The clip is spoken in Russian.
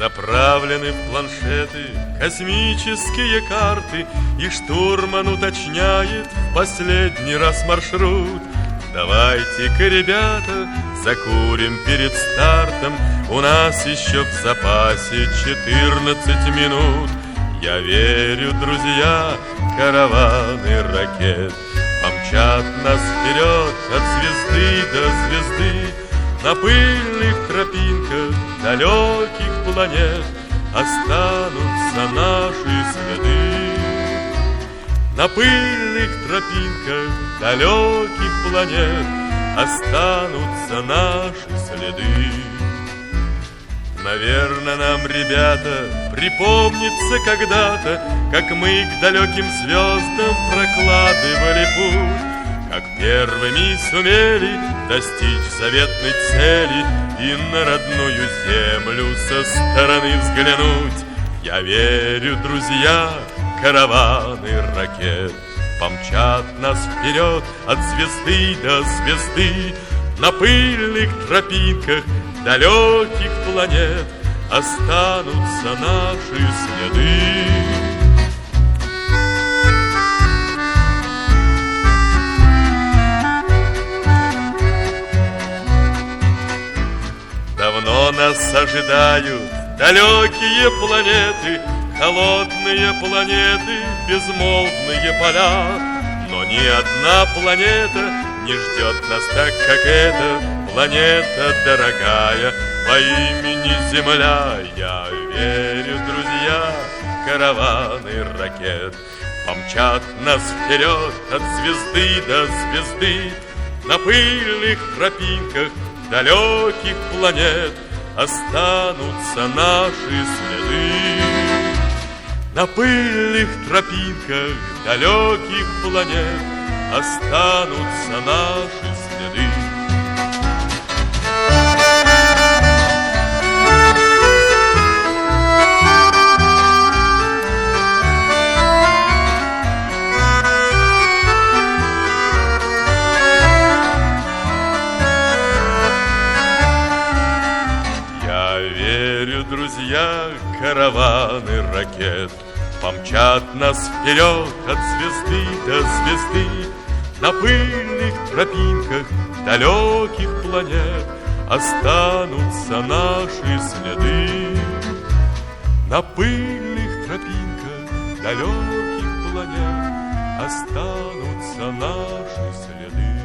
Заправлены в планшеты космические карты, и штурман уточняет в последний раз маршрут. Давайте-ка, ребята, закурим перед стартом, у нас еще в запасе 14 минут. Я верю, друзья, караваны ракет помчат нас вперед от звезды до звезды. На пыльных тропинках далеких планет останутся наши следы. На пыльных тропинках далеких планет останутся наши следы. Наверное, нам, ребята, припомнится когда-то, как мы к далеким звездам прокладывали путь, как первыми сумели достичь заветной цели и на родную землю со стороны взглянуть. Я верю, друзья, караваны ракет помчат нас вперед от звезды до звезды. На пыльных тропинках далеких планет останутся наши следы. Давно нас ожидают далекие планеты, холодные планеты, безмолвные поля. Но ни одна планета не ждет нас так, как эта планета дорогая по имени Земля. Я верю, друзья, караваны ракет помчат нас вперед от звезды до звезды. На пыльных тропинках далеких планет останутся наши следы. На пыльных тропинках далеких планет останутся наши следы. Друзья, караваны ракет помчат нас вперед от звезды до звезды. На пыльных тропинках далеких планет останутся наши следы. На пыльных тропинках далеких планет останутся наши следы.